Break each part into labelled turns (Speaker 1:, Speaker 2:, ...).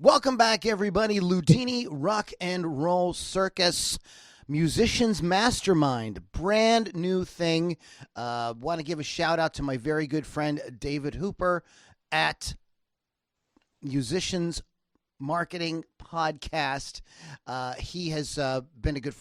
Speaker 1: Welcome back, everybody. Ludini Rock and Roll Circus, Musicians Mastermind, brand new thing. Want to give a shout out to my very good friend David Hooper at Musicians Marketing Podcast. He has been a good,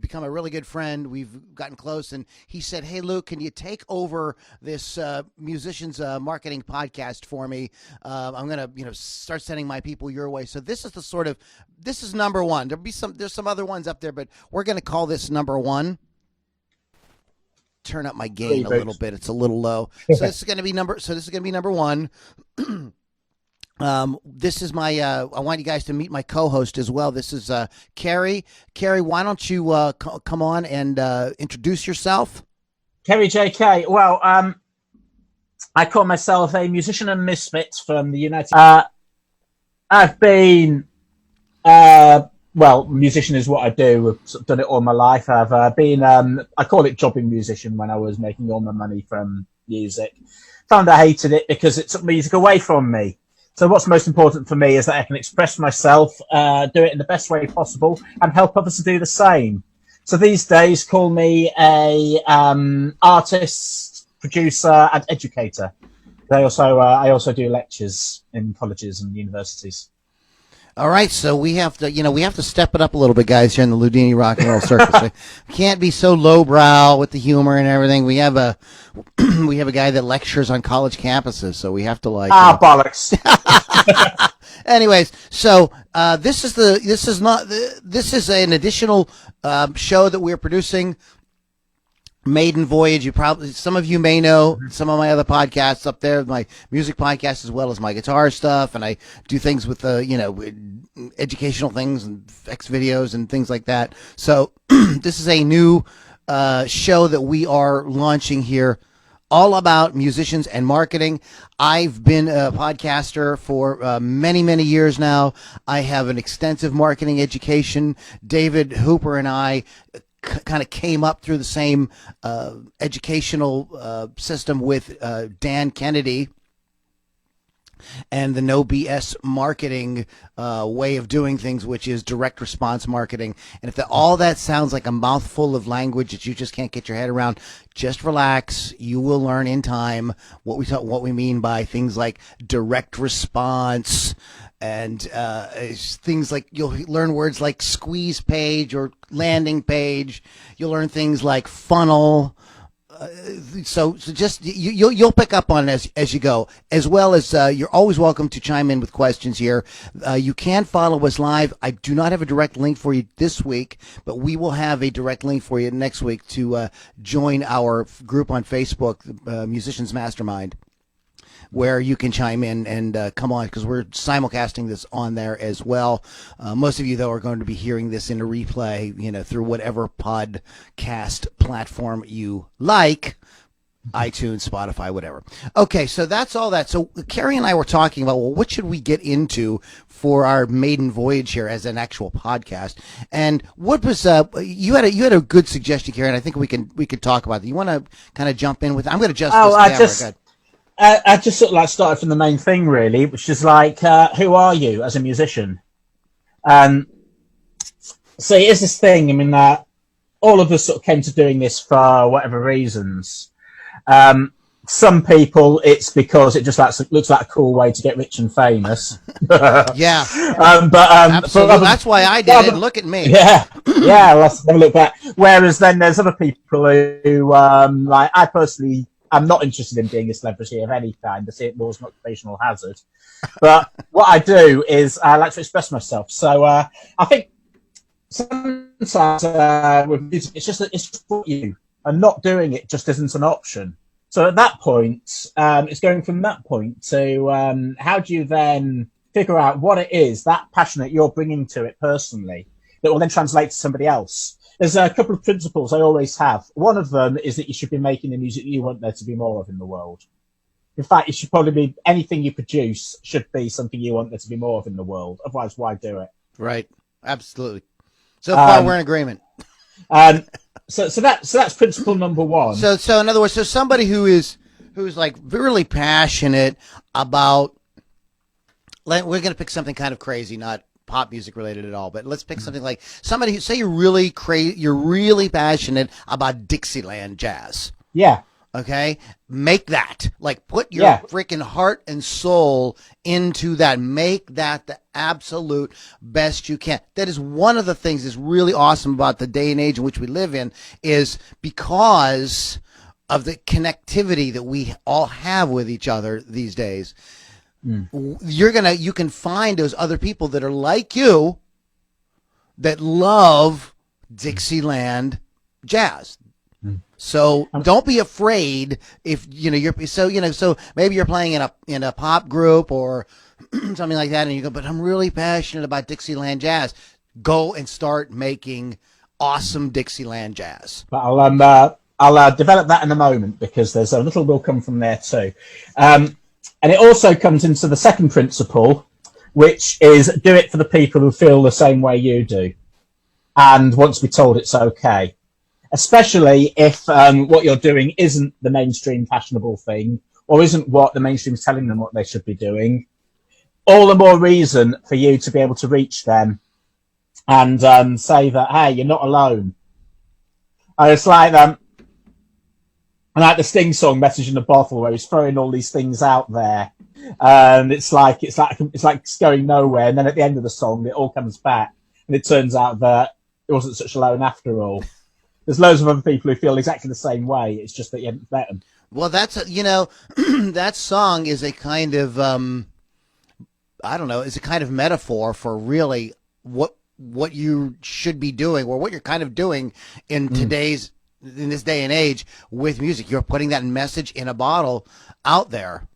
Speaker 1: become a really good friend. We've gotten close, and he said, "Hey, Luke, can you take over this musicians marketing podcast for me? I'm gonna, start sending my people your way." So this is number one. There's some other ones up there, but we're gonna call this number one. Turn up my gain a little bit; it's a little low. So this is gonna be number one. This is my, I want you guys to meet my co-host as well. This is, Carrie. Carrie, why don't you, come on and, introduce yourself?
Speaker 2: Kerry JK. Well, I call myself a musician and misfit from the United. I've been, musician is what I do. I've done it all my life. I've been, I call it jobbing musician when I was making all my money from music. Found I hated it because it took music away from me. So what's most important for me is that I can express myself, do it in the best way possible, and help others to do the same. So these days, call me a artist, producer, and educator. I also do lectures in colleges and universities.
Speaker 1: All right, so we have to step it up a little bit, guys, here in the Ludini Rock and Roll Circus. We can't be so lowbrow with the humor and everything. We have a guy that lectures on college campuses, so we have to
Speaker 2: bollocks.
Speaker 1: Anyways, so this is an additional show that we're producing. Maiden Voyage. Some of you may know some of my other podcasts up there, my music podcast as well as my guitar stuff, and I do things with educational things and X videos and things like that. So this is a new show that we are launching here, all about musicians and marketing. I've been a podcaster for many, many years now. I have an extensive marketing education. David Hooper and I kind of came up through the same educational system with Dan Kennedy and the No BS marketing way of doing things, which is direct response marketing. And if all that sounds like a mouthful of language that you just can't get your head around, just relax. You will learn in time what we mean by things like direct response, and things like, you'll learn words like squeeze page or landing page. You'll learn things like funnel. So just you'll pick up on it as you go, as well as you're always welcome to chime in with questions here. You can follow us live. I do not have a direct link for you this week, but we will have a direct link for you next week to join our group on Facebook, Musicians Mastermind, where you can chime in and come on, because we're simulcasting this on there as well. Most of you, though, are going to be hearing this in a replay, through whatever podcast platform you like, iTunes, Spotify, whatever. Okay, so that's all that. So Carrie and I were talking about, well, what should we get into for our maiden voyage here as an actual podcast? And what was you had a good suggestion, Carrie, and I think we could talk about it. You want to kind of jump in with? I'm going to adjust this camera.
Speaker 2: I just sort of started from the main thing, really, which is who are you as a musician? So here's this thing. I mean, all of us sort of came to doing this for whatever reasons. Some people, it's because it just looks like a cool way to get rich and famous.
Speaker 1: Yeah.
Speaker 2: Absolutely.
Speaker 1: That's why I did it. Look at me.
Speaker 2: Yeah. Let's have a look back. Whereas then there's other people who, I personally, I'm not interested in being a celebrity of any kind. I see it more as an occupational hazard. But what I do is I like to express myself. So I think sometimes with music, it's just for you, and not doing it just isn't an option. So at that point, it's going from that point to how do you then figure out what it is, that passion that you're bringing to it personally, that will then translate to somebody else. There's a couple of principles I always have. One of them is that you should be making the music you want there to be more of in the world. In fact, it should probably be anything you produce should be something you want there to be more of in the world. Otherwise, why do it?
Speaker 1: Right. Absolutely. So far, we're in agreement.
Speaker 2: So that's principle number one.
Speaker 1: So in other words, somebody who's like really passionate about we're going to pick something kind of crazy, not pop music related at all, but let's pick something like somebody who say you're really crazy, you're really passionate about Dixieland jazz.
Speaker 2: Yeah.
Speaker 1: Okay, make that, like, put your
Speaker 2: Yeah.
Speaker 1: freaking heart and soul into that. Make that the absolute best you can. That is one of the things that's really awesome about the day and age in which we live in, is because of the connectivity that we all have with each other these days. You can find those other people that are like you, that love Dixieland jazz. So don't be afraid if so maybe you're playing in a pop group or something like that, and you go, but I'm really passionate about Dixieland jazz. Go and start making awesome Dixieland jazz.
Speaker 2: But I'll develop that in a moment, because there's a little will come from there too, and it also comes into the second principle, which is do it for the people who feel the same way you do, and want to be told it's okay. Especially if what you're doing isn't the mainstream fashionable thing, or isn't what the mainstream's telling them what they should be doing. All the more reason for you to be able to reach them and say that, hey, you're not alone. And it's like I like the Sting song "Message in a Bottle," where he's throwing all these things out there, and it's like it's going nowhere. And then at the end of the song, it all comes back, and it turns out that it wasn't such alone after all. There's loads of other people who feel exactly the same way. It's just that you haven't met them.
Speaker 1: Well, that's that song is a kind of I don't know, is a kind of metaphor for really what you should be doing, or what you're kind of doing in in this day and age with music. You're putting that message in a bottle out there.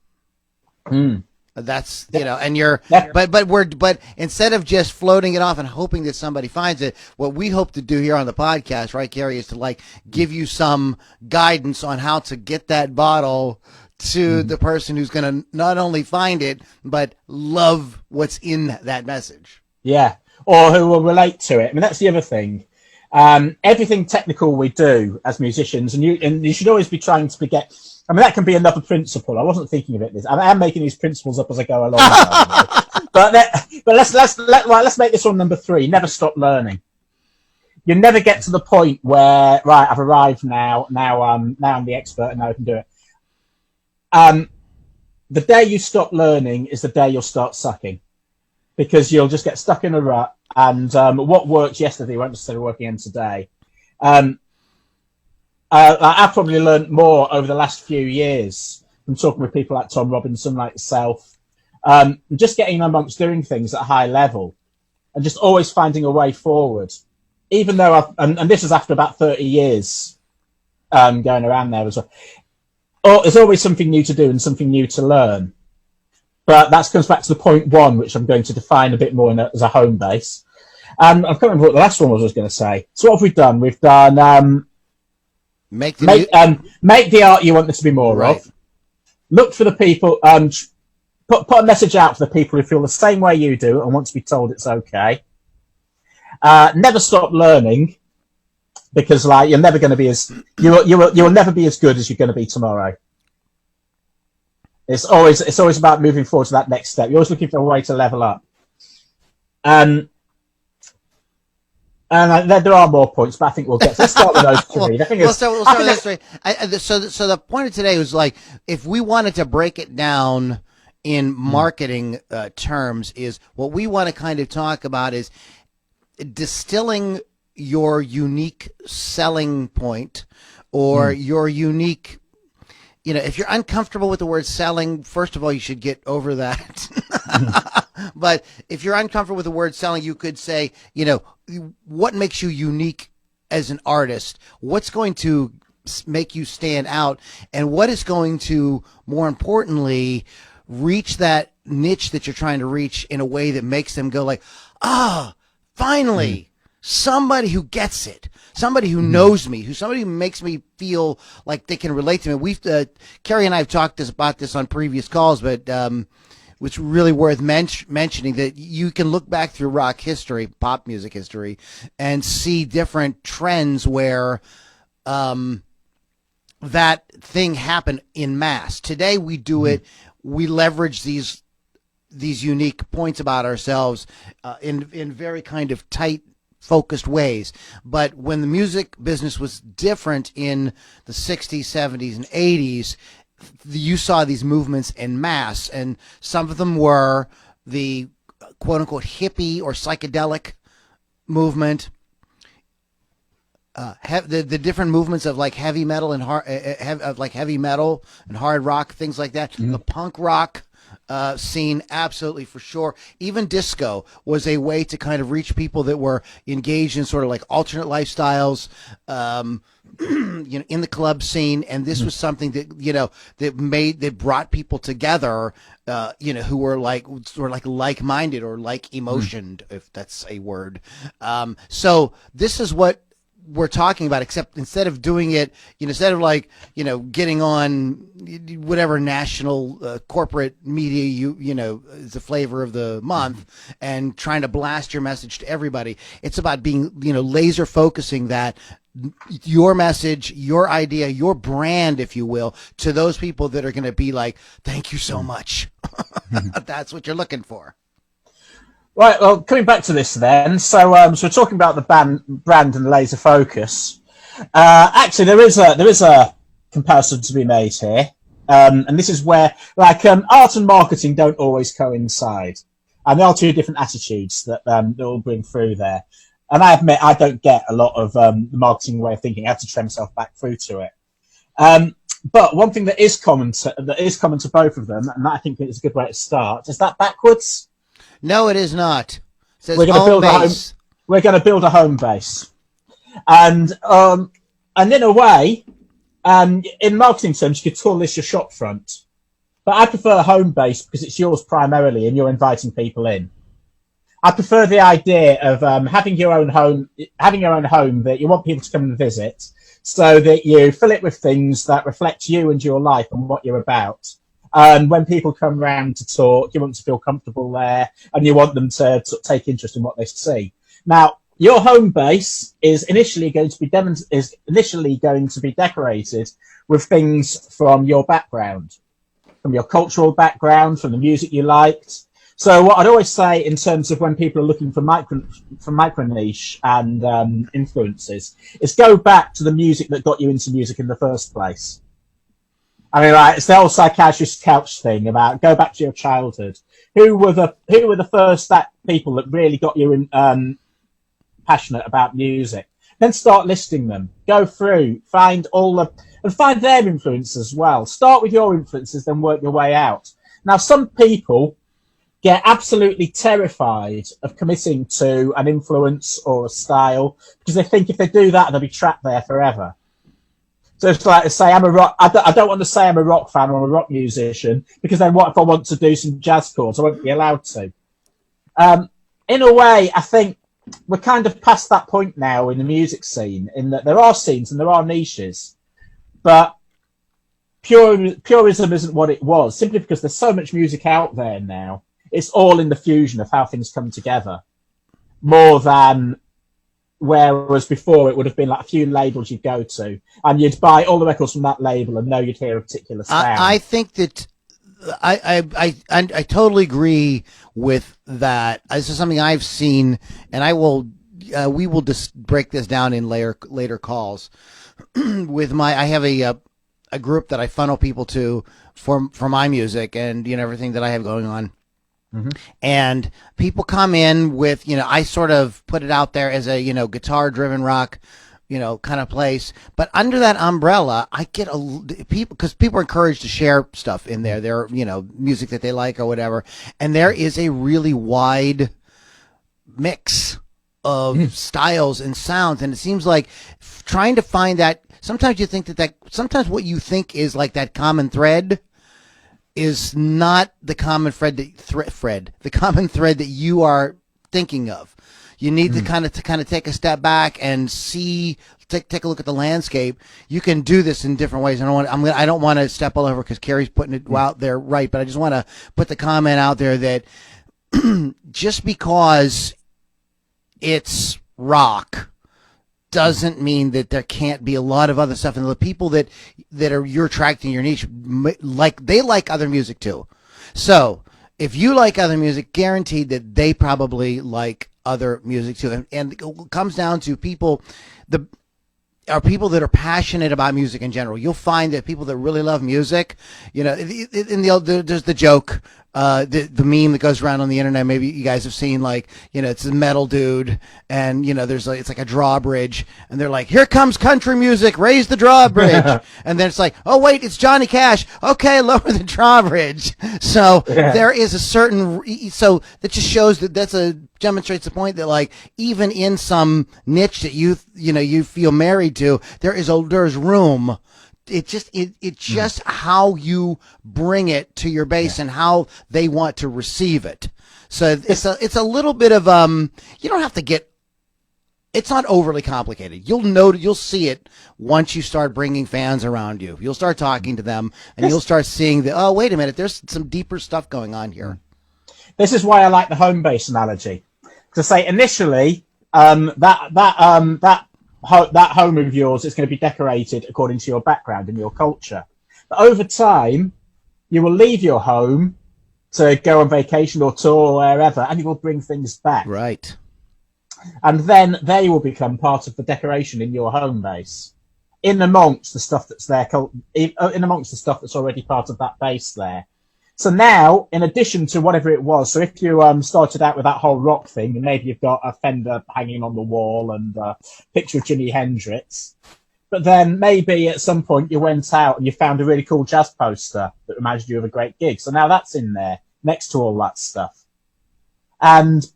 Speaker 1: That's and you're but instead of just floating it off and hoping that somebody finds it, what we hope to do here on the podcast, right, Gary, is to give you some guidance on how to get that bottle to the person who's going to not only find it but love what's in that message.
Speaker 2: Yeah, or who will relate to it. I mean, that's the other thing. Everything technical we do as musicians, and you should always be trying to get. I mean, that can be another principle. I wasn't thinking of it. I am making these principles up as I go along. but let's make this one number 3. Never stop learning. You never get to the point where, right, I've arrived now. Now I'm the expert, and now I can do it. The day you stop learning is the day you'll start sucking, because you'll just get stuck in a rut, and what worked yesterday won't necessarily work again today. I've probably learned more over the last few years from talking with people like Tom Robinson, like yourself, just getting amongst doing things at a high level, and just always finding a way forward. Even though and this is after about 30 years going around there as well. There's always something new to do and something new to learn. But that comes back to the point 1, which I'm going to define a bit more as a home base. I can't remember what the last one was I was going to say. So what have we done? We've done make the art you want there to be more of. Look for the people. Put a message out for the people who feel the same way you do and want to be told it's okay. Never stop learning, because you're never going to be you will never be as good as you're going to be tomorrow. It's always about moving forward to that next step. You're always looking for a way to level up. And there are more points, but I think we'll get. Let's start with those 3.
Speaker 1: We'll start with those 3. So the point of today was if we wanted to break it down in marketing terms, is what we want to kind of talk about is distilling your unique selling point, or your unique. If you're uncomfortable with the word selling, first of all, you should get over that. But if you're uncomfortable with the word selling, you could say, what makes you unique as an artist? What's going to make you stand out? And what is going to, more importantly, reach that niche that you're trying to reach in a way that makes them go finally, somebody who gets it. Somebody who knows me, somebody who makes me feel like they can relate to me. We've Carrie and I have talked about this on previous calls, but it's really worth mentioning that you can look back through rock history, pop music history, and see different trends where that thing happened in mass. Today we do it. We leverage these these unique points about ourselves in very kind of tight, focused ways. But when the music business was different in the 60s, 70s, and 80s, you saw these movements en masse, and some of them were the quote unquote hippie or psychedelic movement. The different movements of like heavy metal and heavy metal and hard rock, things like that. The punk rock scene, absolutely, for sure. Even disco was a way to kind of reach people that were engaged in sort of like alternate lifestyles, in the club scene. And this was something that, that brought people together, who were like, sort of like-minded or like emotioned, if that's a word. So this is what we're talking about, except instead of doing it, instead of like, getting on whatever national corporate media, is the flavor of the month and trying to blast your message to everybody. It's about being, laser focusing that your message, your idea, your brand, if you will, to those people that are going to be like, thank you so much. That's what you're looking for.
Speaker 2: Right, well, coming back to this then, so we're talking about the brand and laser focus. Actually, there is a comparison to be made here, and this is where, art and marketing don't always coincide, and there are two different attitudes that will bring through there. And I admit I don't get a lot of the marketing way of thinking. I have to train myself back through to it. But one thing that is common to both of them, and that I think is a good way to start, is that backwards.
Speaker 1: No, it is not. It says
Speaker 2: we're going to build a home base, and in a way, in marketing terms, you could call this your shop front. But I prefer home base because it's yours primarily, and you're inviting people in. I prefer the idea of having your own home that you want people to come and visit, so that you fill it with things that reflect you and your life and what you're about. And when people come around to talk, you want to feel comfortable there, and you want them to take interest in what they see. Now, your home base is initially going to be decorated with things from your background, from your cultural background, from the music you liked. So what I'd always say in terms of when people are looking for micro niche and influences is go back to the music that got you into music in the first place. I mean, it's the old psychiatrist couch thing about go back to your childhood. Who were the first people that really got you passionate about music? Then start listing them. Go through, find their influences as well. Start with your influences, then work your way out. Now, some people get absolutely terrified of committing to an influence or a style because they think if they do that, they'll be trapped there forever. So it's like to say I don't want to say I'm a rock fan or a rock musician because then what if I want to do some jazz chords? I won't be allowed to. In a way, I think we're kind of past that point now in the music scene, in that there are scenes and there are niches, but purism isn't what it was, simply because there's so much music out there now. It's all in the fusion of how things come together, more than whereas before it would have been like a few labels you'd go to and you'd buy all the records from that label and know you'd hear a particular sound.
Speaker 1: I think that I totally agree with that. This is something I've seen, and we will just break this down in later calls. I have a group that I funnel people to for my music and everything that I have going on. Mm-hmm. And people come in with, I sort of put it out there as a, guitar driven rock, kind of place. But under that umbrella, I get because people are encouraged to share stuff in there, their, music that they like or whatever. And there is a really wide mix of styles and sounds. And it seems like trying to find that, sometimes you think sometimes what you think is like that common thread is not the common thread that you are thinking of. You need to kind of take a step back and take a look at the landscape. You can do this in different ways. I don't want to step all over because Carrie's putting it out there right, but I just want to put the comment out there that just because it's rock doesn't mean that there can't be a lot of other stuff. And the people that you're attracting your niche, they like other music too. So if you like other music, guaranteed that they probably like other music too. And it comes down to people, the are people that are passionate about music in general. You'll find that people that really love music, you know, there's the joke, the meme that goes around on the internet. Maybe you guys have seen, like, you know, it's a metal dude, and you know, it's like a drawbridge, and they're like, "Here comes country music, raise the drawbridge," and then it's like, "Oh wait, it's Johnny Cash. Okay, lower the drawbridge." So there is a certain, so that just shows that demonstrates the point that, like, even in some niche that you feel married to, there's room. It's just how you bring it to your base and how they want to receive it. So it's a little bit of you don't have to get. It's not overly complicated. You'll see it once you start bringing fans around you. You'll start talking to them, and you'll start seeing that. Oh, wait a minute, there's some deeper stuff going on here.
Speaker 2: This is why I like the home base analogy. To say initially, that home of yours is going to be decorated according to your background and your culture. But over time, you will leave your home to go on vacation or tour or wherever, and you will bring things back.
Speaker 1: Right.
Speaker 2: And then they will become part of the decoration in your home base, in amongst the stuff that's there, in amongst the stuff that's already part of that base there. So now, in addition to whatever it was, so if you started out with that whole rock thing, and maybe you've got a Fender hanging on the wall and a picture of Jimi Hendrix, but then maybe at some point you went out and you found a really cool jazz poster that reminded you of a great gig. So now that's in there next to all that stuff. And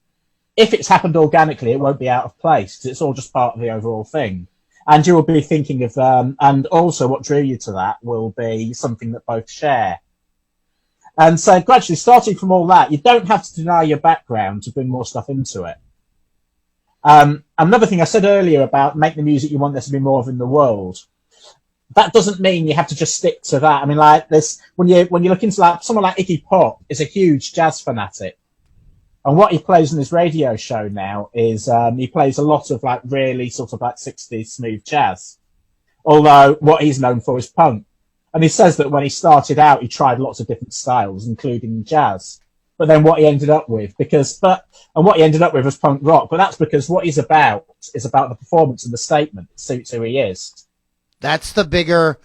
Speaker 2: if it's happened organically, it won't be out of place because it's all just part of the overall thing. And you will be thinking of, and also what drew you to that will be something that both share. And so gradually, starting from all that, you don't have to deny your background to bring more stuff into it. Another thing I said earlier about make the music you want there to be more of in the world. That doesn't mean you have to just stick to that. I mean, like this, when you look into like someone like Iggy Pop is a huge jazz fanatic. And what he plays on his radio show now is he plays a lot of like really sort of like 60s smooth jazz. Although what he's known for is punk. And he says that when he started out, he tried lots of different styles, including jazz. But then what he ended up with, was punk rock. But that's because what he's about is about the performance and the statement that suits who he is.
Speaker 1: That's the bigger,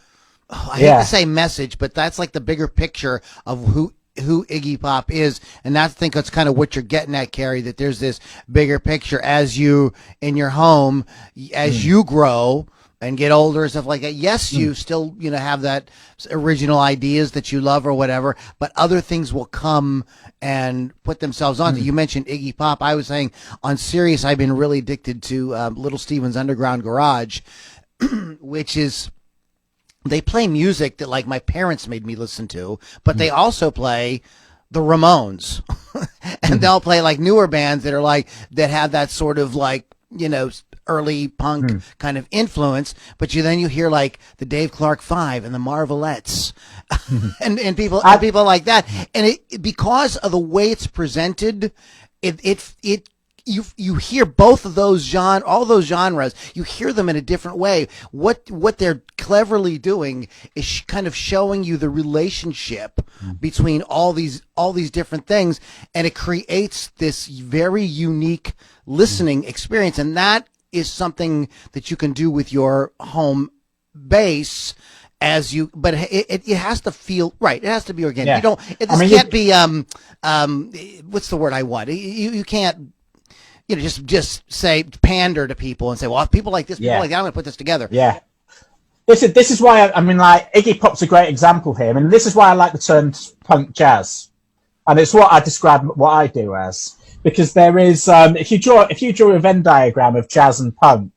Speaker 1: I hate to say message, but that's like the bigger picture of who Iggy Pop is. And I think that's kind of what you're getting at, Carrie, that there's this bigger picture as you, in your home, as you grow and get older and stuff like that. Yes, you still, have that original ideas that you love or whatever, but other things will come and put themselves on. You mentioned Iggy Pop. I was saying on Sirius, I've been really addicted to Little Steven's Underground Garage, which is, they play music that like my parents made me listen to, but they also play the Ramones and they'll play like newer bands that are like, that have that sort of like, early punk kind of influence, but you hear like the Dave Clark Five and the Marvelettes and people like that, and it because of the way it's presented, you hear both of those all those genres, you hear them in a different way. What they're cleverly doing is kind of showing you the relationship between all these different things, and it creates this very unique listening experience, and that is something that you can do with your home base but it has to feel right. It has to be organic. Can't be what's the word I want? You can't just say pander to people and say, well, if people like this, people like that, I'm going to put this together.
Speaker 2: Yeah. This is why Iggy Pop's a great example here. I mean, this is why I like the term punk jazz, and it's what I describe what I do as. Because there is, if you draw a Venn diagram of jazz and punk,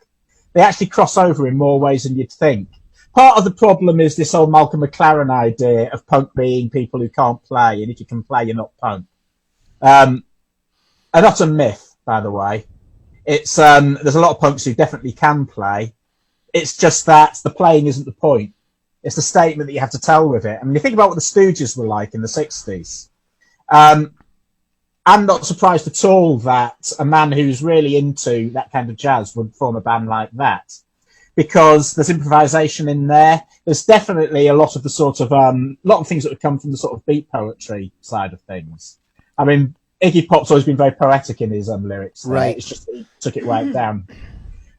Speaker 2: they actually cross over in more ways than you'd think. Part of the problem is this old Malcolm McLaren idea of punk being people who can't play, and if you can play, you're not punk. And that's a myth, by the way. It's there's a lot of punks who definitely can play. It's just that the playing isn't the point. It's the statement that you have to tell with it. I mean, you think about what the Stooges were like in the 60s. I'm not surprised at all that a man who's really into that kind of jazz would form a band like that, because there's improvisation in there. There's definitely a lot of the sort of lot of things that would come from the sort of beat poetry side of things. I mean, Iggy Pop's always been very poetic in his lyrics.
Speaker 1: Right.
Speaker 2: It's just that he took it right down.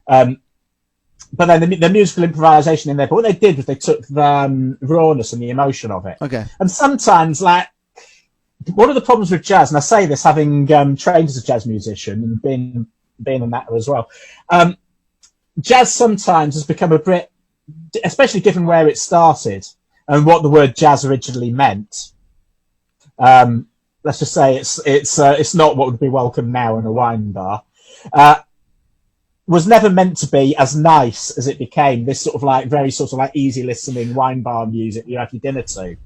Speaker 2: But then the musical improvisation in there. But what they did was they took the rawness and the emotion of it.
Speaker 1: Okay.
Speaker 2: And sometimes, like, one of the problems with jazz, and I say this having trained as a jazz musician and been on that as well, jazz sometimes has become a bit, especially given where it started and what the word jazz originally meant. Let's just say it's not what would be welcome now in a wine bar. Was never meant to be as nice as it became. This sort of like very sort of like easy listening wine bar music you have your dinner to.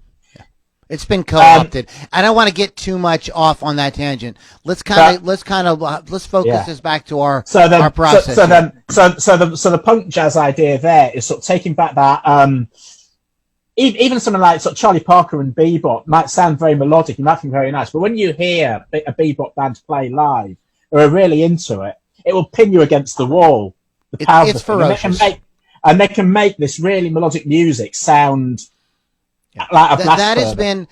Speaker 1: It's been co-opted. I don't want to get too much off on that tangent. Let's focus this back to our process.
Speaker 2: So the punk jazz idea there is sort of taking back that. Even something like sort of Charlie Parker and bebop might sound very melodic and might be very nice, but when you hear a bebop band play live or are really into it, it will pin you against the wall.
Speaker 1: It's ferocious.
Speaker 2: And they can make this really melodic music sound like a blast.
Speaker 1: That has been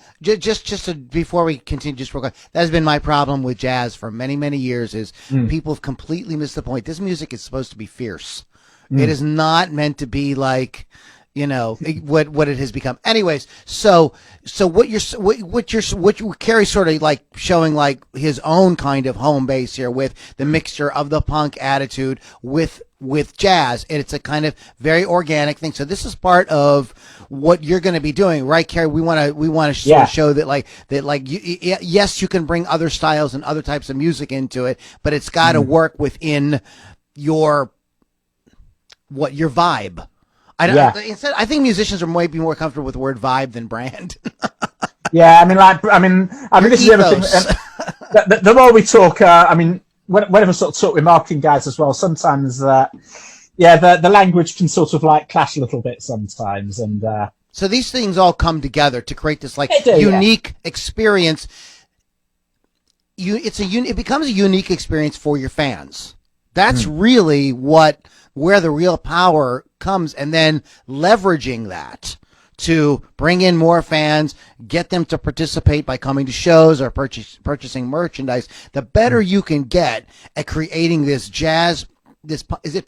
Speaker 1: before we continue. Just real quick, that has been my problem with jazz for many, many years. Is people have completely missed the point. This music is supposed to be fierce. It is not meant to be like, you know, what it has become. Anyways, so what Kerry's sort of like showing like his own kind of home base here with the mixture of the punk attitude with jazz, and it's a kind of very organic thing. So this is part of what you're going to be doing, right, Kerry? We want to sort of show that yes, you can bring other styles and other types of music into it, but it's got to work within your vibe. I think musicians are might be more comfortable with the word vibe than brand.
Speaker 2: Yeah, I mean, this is everything. The more we talk, whenever sort of talk with marketing guys as well, sometimes, the language can sort of like clash a little bit sometimes, and
Speaker 1: so these things all come together to create this unique experience. It becomes a unique experience for your fans. That's really where the real power comes, and then leveraging that to bring in more fans, get them to participate by coming to shows or purchasing merchandise. The better you can get at creating this jazz, is it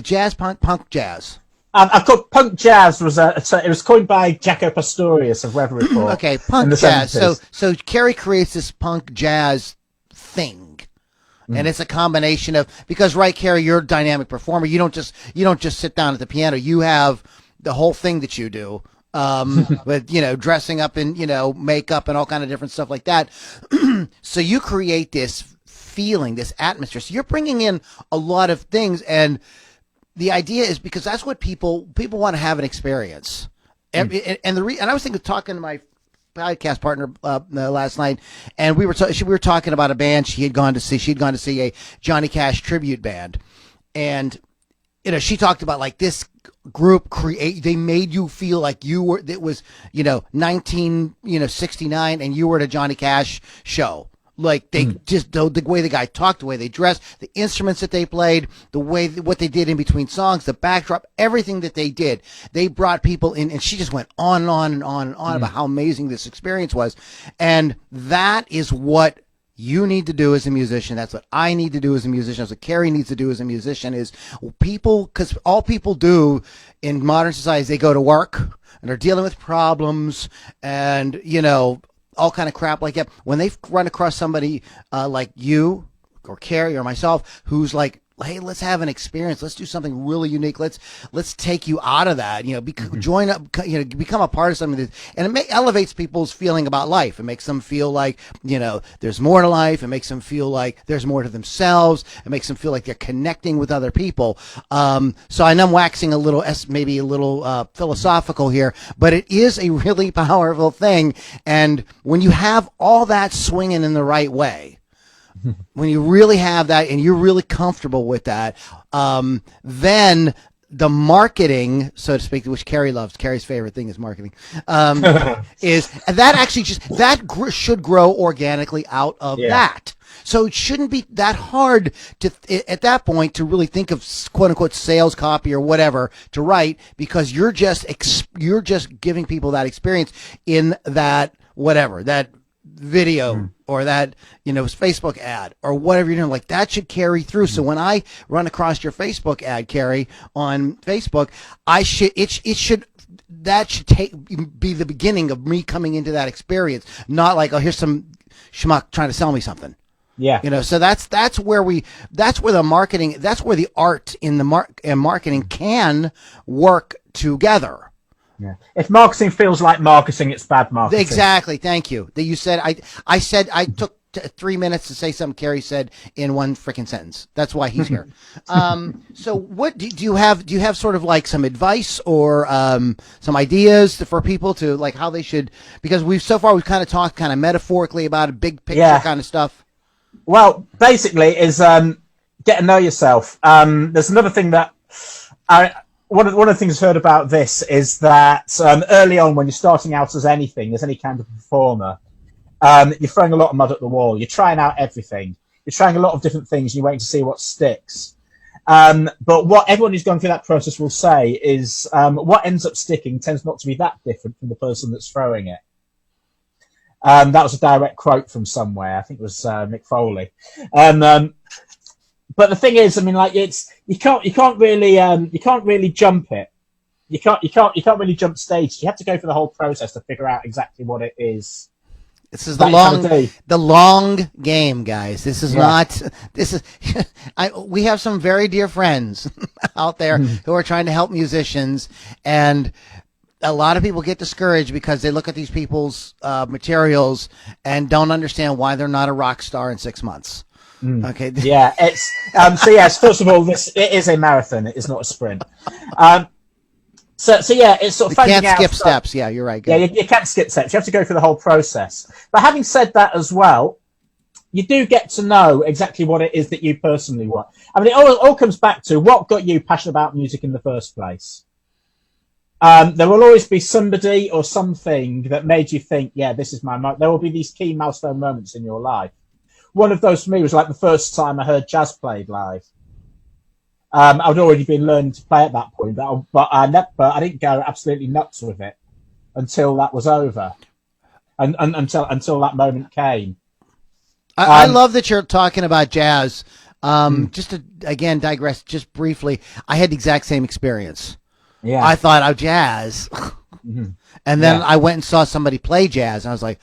Speaker 1: jazz punk jazz?
Speaker 2: I thought punk jazz was it was coined by Jaco Pastorius of Weather Report.
Speaker 1: Okay, punk jazz. 70s. So Kerry creates this punk jazz thing. And it's a combination of, because right, Kerry, you're a dynamic performer. You don't just sit down at the piano. You have the whole thing that you do, with, dressing up in, makeup and all kind of different stuff like that. So you create this feeling, this atmosphere. So you're bringing in a lot of things, and the idea is because that's what people want to have an experience. And I was talking to my podcast partner last night, and we were talking about a band she'd gone to see a Johnny Cash tribute band, and she talked about like this group they made you feel like it was 1969 and you were at a Johnny Cash show. Like they just the way the guy talked, the way they dressed, the instruments that they played, the way what they did in between songs, the backdrop, everything that they did. They brought people in, and she just went on and on and on and on about how amazing this experience was. And that is what you need to do as a musician. That's what I need to do as a musician. That's what Kerry needs to do as a musician. Is because all people do in modern society is they go to work and they're dealing with problems and all kind of crap like that. When they run across somebody like you or Kerry or myself who's like, hey, let's have an experience. Let's do something really unique. Let's take you out of that. Join up. Become a part of something and it elevates people's feeling about life. It makes them feel like there's more to life. It makes them feel like there's more to themselves. It makes them feel like they're connecting with other people. So I know I'm waxing maybe a little philosophical here, but it is a really powerful thing. And when you have all that swinging in the right way, when you really have that and you're really comfortable with that, then the marketing, so to speak, which Kerry loves, Kerry's favorite thing is marketing, is that actually should grow organically out of that. So it shouldn't be that hard at that point to really think of quote unquote sales copy or whatever to write, because you're just giving people that experience in that whatever that video or that, Facebook ad or whatever you're doing, like that should carry through. So when I run across your Facebook ad, Carrie, on Facebook, that should be the beginning of me coming into that experience, not like, oh, here's some schmuck trying to sell me something.
Speaker 2: Yeah.
Speaker 1: So that's where the marketing, that's where the art in the marketing can work together.
Speaker 2: Yeah. If marketing feels like marketing, it's bad marketing.
Speaker 1: Exactly. Thank you. That you said. I said I took 3 minutes to say something Carrie said in one freaking sentence. That's why he's here. So what do you have? Do you have sort of like some advice or some ideas for people to like how they should? Because we've kind of talked kind of metaphorically about a big picture kind of stuff.
Speaker 2: Well, basically, is get to know yourself. There's another thing that one of the things I've heard about this is that early on, when you're starting out as anything, as any kind of performer, you're throwing a lot of mud at the wall. You're trying out everything. You're trying a lot of different things. And you're waiting to see what sticks. But what everyone who's gone through that process will say is what ends up sticking tends not to be that different from the person that's throwing it. That was a direct quote from somewhere. I think it was Mick Foley. But the thing is, I mean, like you can't really jump it. You can't really jump stage. You have to go through the whole process to figure out exactly what it is.
Speaker 1: This is the long game, guys. This is not. This is. We have some very dear friends out there who are trying to help musicians, and a lot of people get discouraged because they look at these people's materials and don't understand why they're not a rock star in 6 months. Okay.
Speaker 2: Yeah, it's so yes. First of all, it is a marathon. It is not a sprint. So yeah, it's sort of finding out.
Speaker 1: You can't skip steps. Yeah, you're right.
Speaker 2: Yeah, you can't skip steps. You have to go through the whole process. But having said that as well, you do get to know exactly what it is that you personally want. I mean, it all comes back to what got you passionate about music in the first place. There will always be somebody or something that made you think, yeah, this is my moment. There will be these key milestone moments in your life. One of those for me was like the first time I heard jazz played live. I'd already been learning to play at that point, but I didn't go absolutely nuts with it until that was over, and until that moment came.
Speaker 1: I love that you're talking about jazz. Just to again digress, just briefly, I had the exact same experience.
Speaker 2: Yeah,
Speaker 1: I thought, oh, jazz, and then I went and saw somebody play jazz, and I was like,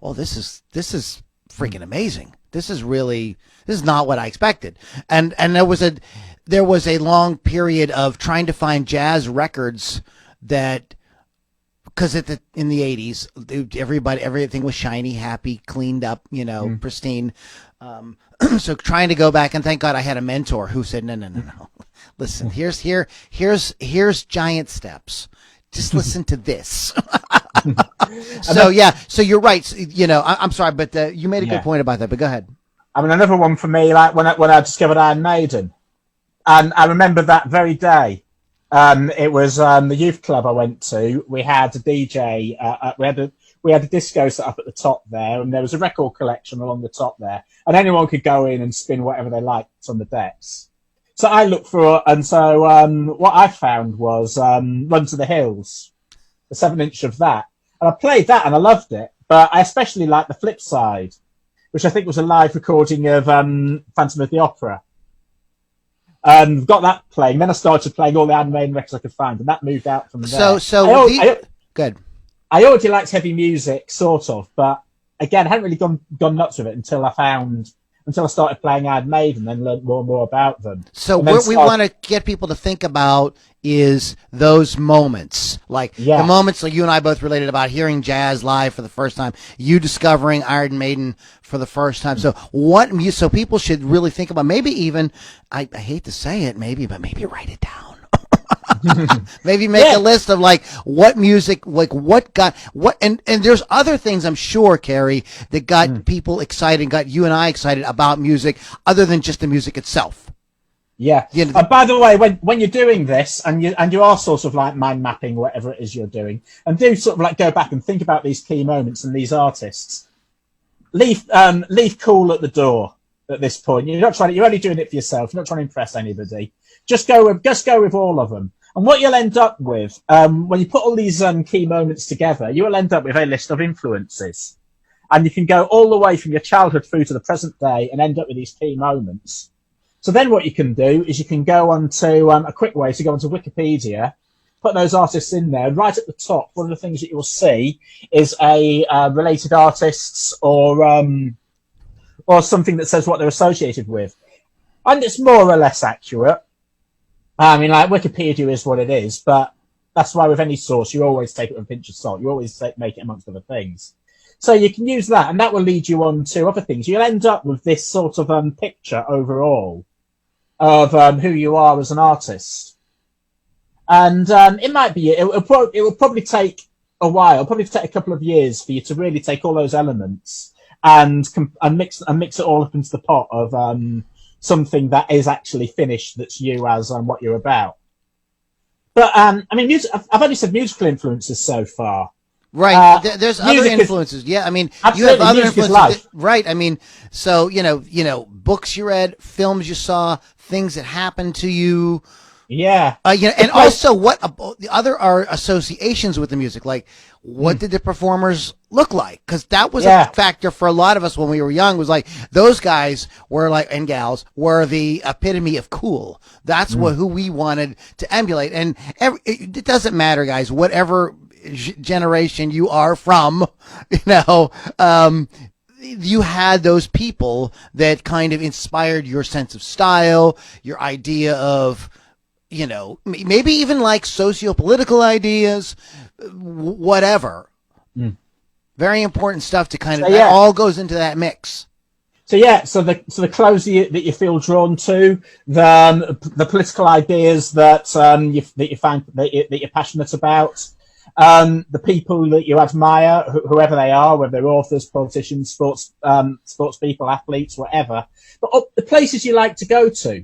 Speaker 1: oh, this is freaking amazing. This is not what I expected. And there was a long period of trying to find jazz records that, because in the 80s, everything was shiny, happy, cleaned up, pristine. So trying to go back, and thank God I had a mentor who said, no. Listen, here's giant steps. Just listen to this. So you're right. I'm sorry, but you made a good point about that. But go ahead.
Speaker 2: I mean, another one for me, like when I discovered Iron Maiden, and I remember that very day. It was the youth club I went to. We had a DJ. We had a disco set up at the top there, and there was a record collection along the top there, and anyone could go in and spin whatever they liked on the decks. So I looked for, and so what I found was Run to the Hills, the 7-inch of that, and I played that and I loved it. But I especially liked the flip side, which I think was a live recording of Phantom of the Opera. Got that playing. Then I started playing all the Iron Maiden records I could find, and that moved out from there.
Speaker 1: Good.
Speaker 2: I already liked heavy music, sort of, but again, I hadn't really gone nuts with it until I started playing Iron Maiden and learned more and more about them.
Speaker 1: So what we want to get people to think about is those moments, like the moments like you and I both related about hearing jazz live for the first time, you discovering Iron Maiden for the first time. So so people should really think about, maybe even, I hate to say it, but maybe write it down. Maybe make a list of like what music, like what got what, and there's other things I'm sure, Carrie, that got people excited, got you and I excited about music, other than just the music itself.
Speaker 2: Yeah. By the way, when you're doing this and you are sort of like mind mapping whatever it is you're doing, and do sort of like go back and think about these key moments and these artists, leave cool at the door at this point. You're only doing it for yourself. You're not trying to impress anybody. Just go with all of them. And what you'll end up with, when you put all these key moments together, you will end up with a list of influences. And you can go all the way from your childhood through to the present day and end up with these key moments. So then what you can do is you can go on to a quick way to go onto Wikipedia, put those artists in there. Right at the top, one of the things that you'll see is a related artists or something that says what they're associated with. And it's more or less accurate. I mean, like, Wikipedia is what it is, but that's why with any source, you always take it with a pinch of salt. You always make it amongst other things. So you can use that, and that will lead you on to other things. You'll end up with this sort of picture overall of who you are as an artist. And it might be, it will probably take a while, probably take a couple of years for you to really take all those elements and mix it all up into the pot of something that is actually finished, that's you as what you're about. But I mean, I've only said musical influences so far.
Speaker 1: Right. There's other influences. Yeah. I mean, you have other influences. Right. I mean, so, books you read, films you saw, things that happened to you.
Speaker 2: Yeah.
Speaker 1: And also what the other are associations with the music. Like, what did the performers look like? Because that was a factor for a lot of us when we were young. Was like, those guys were like, and gals were the epitome of cool. That's who we wanted to emulate. And it doesn't matter, guys, whatever generation you are from, you had those people that kind of inspired your sense of style, your idea of, maybe even like socio-political ideas, whatever. Very important stuff to kind of, that all goes into that mix.
Speaker 2: So the clothes that you feel drawn to, the political ideas that you find that you're passionate about, the people that you admire, whoever they are, whether they're authors, politicians, sports people, athletes, whatever. But the places you like to go to,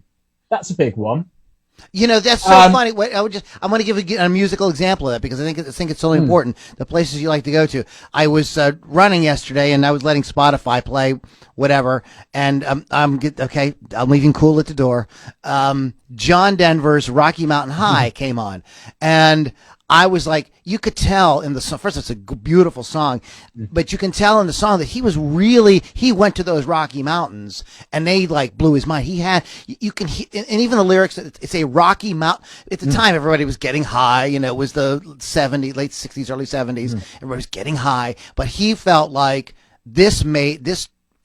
Speaker 2: that's a big one.
Speaker 1: That's so funny. I'm going to give a musical example of that because I think it's so important. The places you like to go to. I was running yesterday and I was letting Spotify play whatever, and I'm leaving Cool at the door. John Denver's Rocky Mountain High came on, and I was like, you could tell in the song, first it's a beautiful song, but you can tell in the song that he went to those Rocky Mountains and they like blew his mind. And even the lyrics, it's a Rocky Mountain. At the time, everybody was getting high, it was the late 60s, early 70s. Everybody was getting high, but he felt like this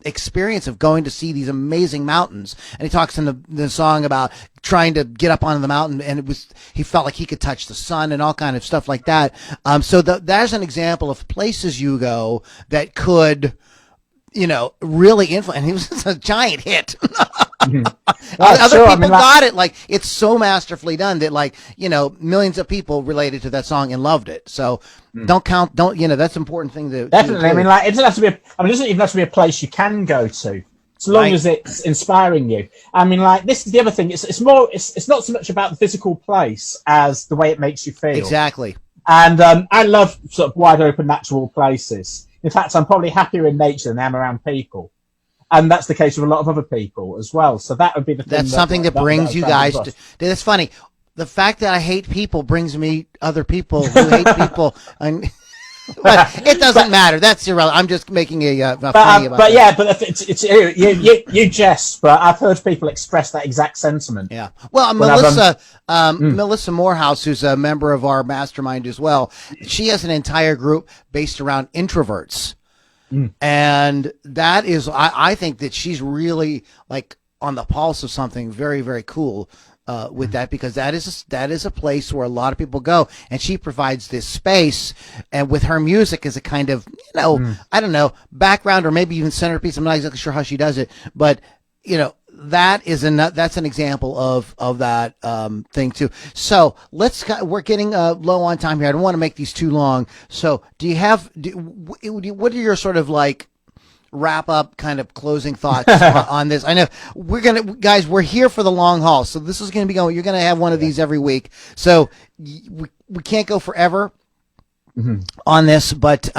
Speaker 1: experience of going to see these amazing mountains. And he talks in the song about trying to get up onto the mountain, and he felt like he could touch the sun and all kind of stuff like that. So there's an example of places you go that could, really influence. And it was a giant hit. Other people got it. Like, it's so masterfully done that, like, millions of people related to that song and loved it. So that's an important thing to
Speaker 2: definitely. I mean, like, it doesn't even have to be a place you can go to, as long as it's inspiring you. I mean, like, this is the other thing. It's not so much about the physical place as the way it makes you feel.
Speaker 1: Exactly.
Speaker 2: And I love sort of wide open natural places. In fact, I'm probably happier in nature than I am around people. And that's the case with a lot of other people as well. So that would be the thing.
Speaker 1: That's something that brings you guys to. That's funny. The fact that I hate people brings me other people who hate people. But it doesn't matter. That's irrelevant. I'm just making a funny about that.
Speaker 2: But it's you jest, but I've heard people express that exact sentiment.
Speaker 1: Yeah. Well, Melissa Morehouse, who's a member of our mastermind as well, she has an entire group based around introverts. And that is, I think that she's really like on the pulse of something very, very cool with that, because that is a place where a lot of people go, and she provides this space, and with her music as a kind of, I don't know, background or maybe even centerpiece. I'm not exactly sure how she does it, but that's an example of that thing too. So we're getting low on time here. I don't want to make these too long. So what are your sort of like wrap up kind of closing thoughts on this? I know we're here for the long haul. So this is going to be going, you're going to have one of these every week. So we can't go forever on this, but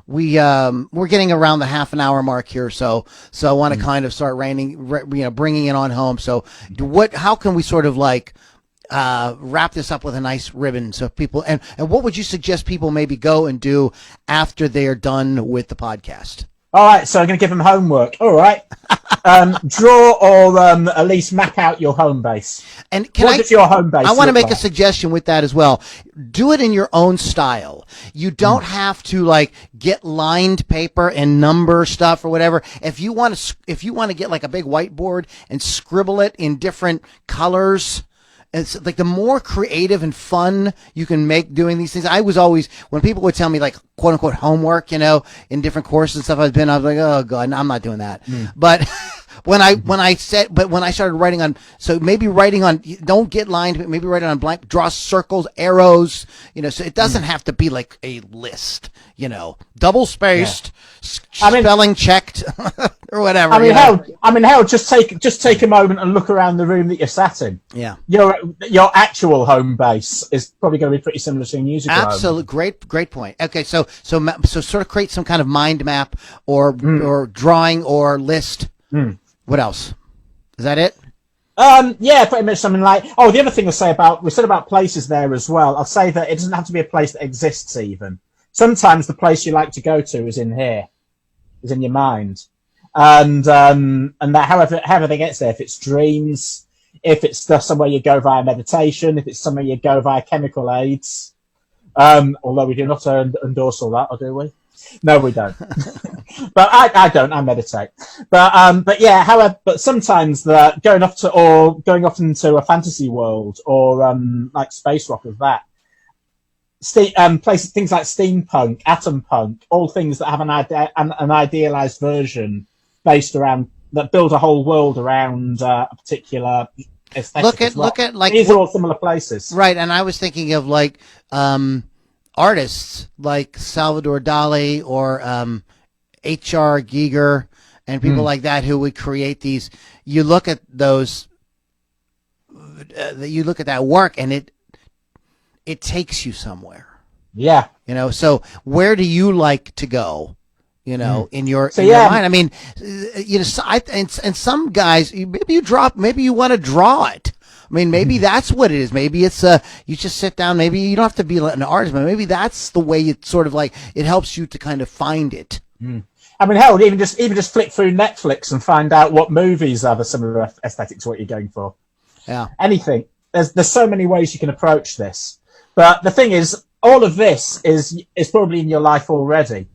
Speaker 1: we're getting around the half an hour mark here, so I want to kind of start bringing it on home. So how can we sort of like wrap this up with a nice ribbon, so people, and what would you suggest people maybe go and do after they are done with the podcast?
Speaker 2: All right, so I'm going to give them homework. All right. Draw or at least map out your home base.
Speaker 1: And
Speaker 2: What does your home base
Speaker 1: I want to
Speaker 2: look
Speaker 1: make a
Speaker 2: like?
Speaker 1: suggestion with that as well. Do it in your own style. You don't have to like get lined paper and number stuff or whatever. If you want to get like a big whiteboard and scribble it in different colors, it's like the more creative and fun you can make doing these things. I was always, when people would tell me like quote unquote homework, in different courses and stuff I was like, oh God, I'm not doing that. But when I started writing on, so maybe writing on, don't get lined, maybe write it on blank, draw circles, arrows, so it doesn't have to be like a list, double spaced, spelling checked or whatever.
Speaker 2: Hell, just take a moment and look around the room that you're sat in.
Speaker 1: Yeah.
Speaker 2: Your actual home base is probably going to be pretty similar to a musical home.
Speaker 1: Absolutely. Great point. Okay. So sort of create some kind of mind map or drawing or list. What else? Is that it?
Speaker 2: Yeah, pretty much something like. Oh, the other thing we said about places there as well. I'll say that it doesn't have to be a place that exists even. Sometimes the place you like to go to is in here, is in your mind, and that however they get there. If it's dreams, if it's just somewhere you go via meditation, if it's somewhere you go via chemical aids. Although we do not endorse all that, or do we? No, we don't. But I don't. I meditate. But yeah. However, but sometimes going off into a fantasy world or like space rock with that. Places, things like steampunk, atom punk, all things that have an idealized version based around that build a whole world around a particular aesthetic.
Speaker 1: Look at like
Speaker 2: these are all similar places,
Speaker 1: right? And I was thinking of like artists like Salvador Dali or H.R. Giger and people like that who would create these. You look at those, you look at that work, and it takes you somewhere.
Speaker 2: Yeah.
Speaker 1: So where do you like to go? In your mind. I mean, and some guys, maybe you want to draw it. I mean, maybe that's what it is. Maybe it's you just sit down. Maybe you don't have to be an artist, but maybe that's the way it sort of like it helps you to kind of find it.
Speaker 2: I mean, hell, even just flick through Netflix and find out what movies have a similar aesthetic to what you're going for.
Speaker 1: Yeah,
Speaker 2: anything. There's so many ways you can approach this, but the thing is, all of this is probably in your life already.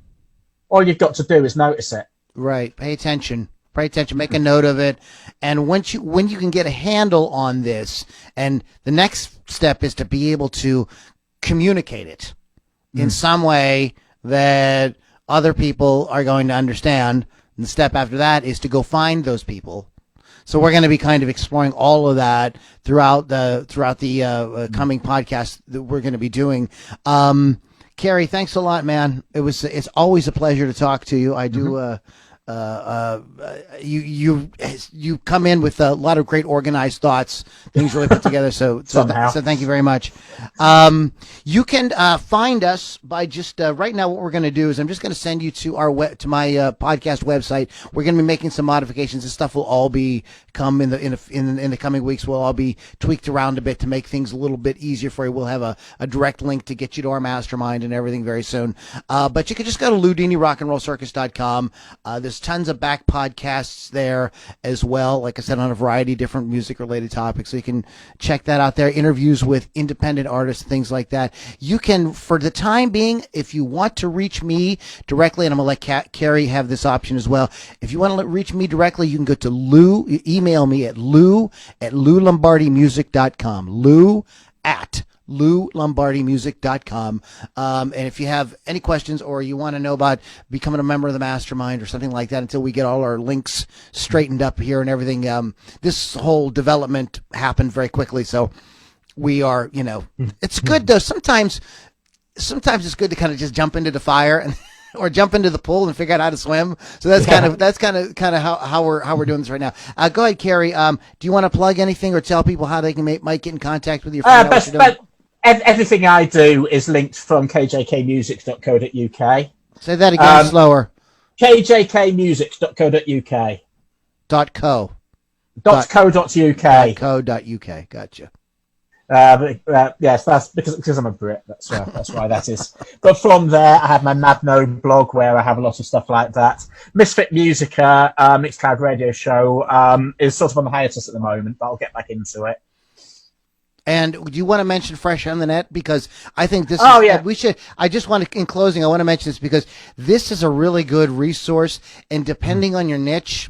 Speaker 2: All you've got to do is notice it.
Speaker 1: Right. Pay attention. Make a note of it. And when you can get a handle on this, and the next step is to be able to communicate it in some way that other people are going to understand. And the step after that is to go find those people. So we're going to be kind of exploring all of that throughout the coming podcast that we're going to be doing. Kerry, thanks a lot, man. It's always a pleasure to talk to you. I do. You come in with a lot of great organized thoughts, things really put together. So thank you very much. You can find us by just right now. What we're going to do is I'm just going to send you to my podcast website. We're going to be making some modifications. This stuff will all come in the coming weeks. We'll all be tweaked around a bit to make things a little bit easier for you. We'll have a direct link to get you to our mastermind and everything very soon. But you can just go to LouDiniRockAndRollCircus.com. There's tons of back podcasts there as well, like I said, on a variety of different music related topics, so you can check that out there. Interviews with independent artists, things like that. You can, for the time being, if you want to reach me directly, and I'm gonna let Kerry have this option as well, if you want to reach me directly, you can go to email me at lou@loulombardimusic.com, lou@loulombardimusic.com. And if you have any questions or you want to know about becoming a member of the mastermind or something like that, until we get all our links straightened up here and everything, this whole development happened very quickly. So we are, it's good though. Sometimes it's good to kind of just jump into the fire and or jump into the pool and figure out how to swim. So that's kind of how we're doing this right now. Go ahead, Kerry. Do you want to plug anything or tell people how they might get in contact with you?
Speaker 2: Everything I do is linked from kjkmusic.co.uk.
Speaker 1: Say that again slower.
Speaker 2: kjkmusic.co.uk.
Speaker 1: .co.uk.
Speaker 2: .co.uk.
Speaker 1: .co.uk. Gotcha.
Speaker 2: Yes, that's because I'm a Brit. That's why that is. But from there, I have my Mabno blog where I have a lot of stuff like that. Misfit Musica, Mixcloud radio show, is sort of on the hiatus at the moment, but I'll get back into it.
Speaker 1: And do you want to mention Fresh on the Net? Because I think this we should, I just want to, in closing, I want to mention this because this is a really good resource, and depending on your niche,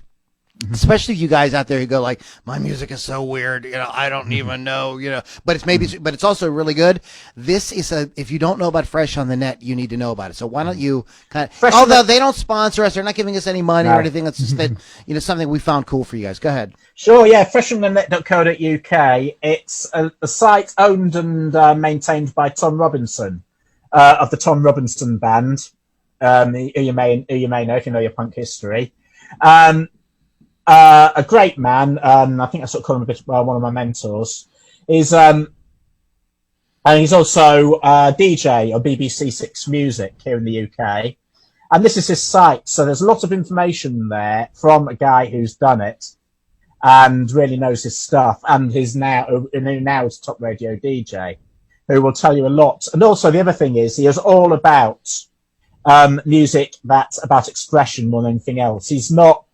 Speaker 1: especially you guys out there who go like, my music is so weird, I don't even know, but it's also really good. This is if you don't know about Fresh on the Net, you need to know about it. So why don't you although they don't sponsor us, they're not giving us any money or anything. It's just that, something we found cool for you guys. Go ahead.
Speaker 2: Sure, yeah, freshonthenet.co.uk. It's a site owned and maintained by Tom Robinson of the Tom Robinson Band, who you may know if you know your punk history. A great man. I think I sort of call him a bit one of my mentors. And he's also a DJ on BBC Six Music here in the UK. And this is his site. So there's a lot of information there from a guy who's done it and really knows his stuff. And who now is a top radio DJ who will tell you a lot. And also the other thing is he is all about music that's about expression more than anything else. It's not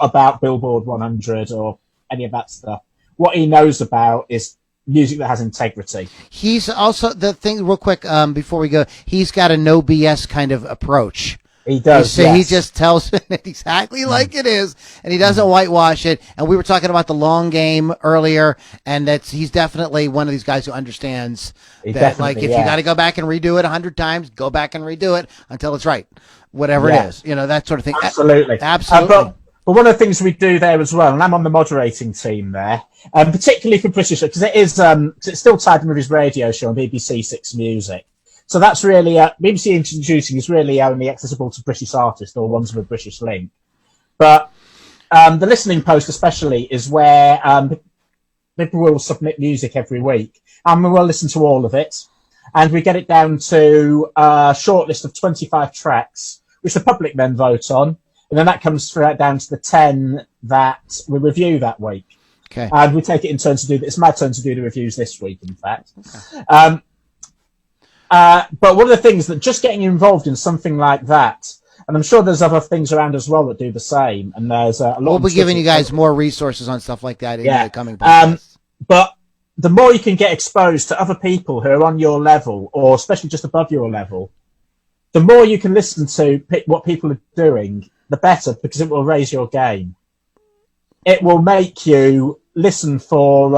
Speaker 2: about Billboard 100 or any of that stuff. What he knows about is music that has integrity. He's
Speaker 1: also, the thing, real quick, before we go, he's got a no BS kind of approach.
Speaker 2: He does,
Speaker 1: So he just tells it exactly like it is, and he doesn't whitewash it. And we were talking about the long game earlier, and he's definitely one of these guys who understands that, like, if you got to go back and redo it 100 times, go back and redo it until it's right. Whatever it is, that sort of thing.
Speaker 2: Absolutely.
Speaker 1: Absolutely.
Speaker 2: But one of the things we do there as well, and I'm on the moderating team there, particularly for British, because it's still tied in with his radio show on BBC Six Music. So that's really, BBC Introducing is really only accessible to British artists or ones with a British link. But the listening post especially is where people will submit music every week, and we will listen to all of it. And we get it down to a short list of 25 tracks, which the public then vote on. And then that comes down to the 10 that we review that week.
Speaker 1: Okay.
Speaker 2: And we take it in turn to do it's my turn to do the reviews this week, in fact. Okay. But one of the things that just getting involved in something like that, and I'm sure there's other things around as well that do the same. And there's a lot.
Speaker 1: We'll be giving you guys more resources on stuff like that in the coming podcasts.
Speaker 2: But the more you can get exposed to other people who are on your level, or especially just above your level, the more you can listen to what people are doing, the better, because it will raise your game. It will make you listen for,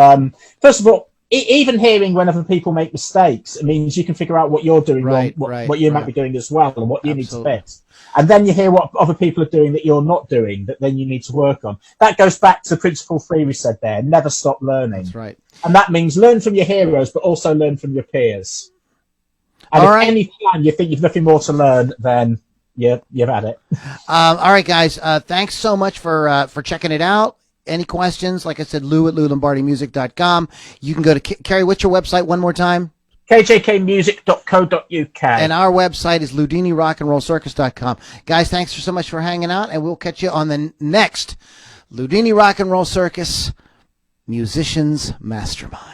Speaker 2: first of all, even hearing when other people make mistakes, it means you can figure out what you're doing wrong, what you might be doing as well, and what you need to fix. And then you hear what other people are doing that you're not doing, that then you need to work on. That goes back to Principle 3 we said there, never stop learning.
Speaker 1: That's right.
Speaker 2: And that means learn from your heroes, but also learn from your peers. And any time you think you've nothing more to learn, then you've had it.
Speaker 1: All right, guys. Thanks so much for checking it out. Any questions? Like I said, lou@loulombardimusic.com. You can go to Kerry. What's your website one more time?
Speaker 2: kjkmusic.co.uk.
Speaker 1: And our website is loudinirockandrollcircus.com. Guys, thanks so much for hanging out, and we'll catch you on the next Loudini Rock and Roll Circus Musicians Mastermind.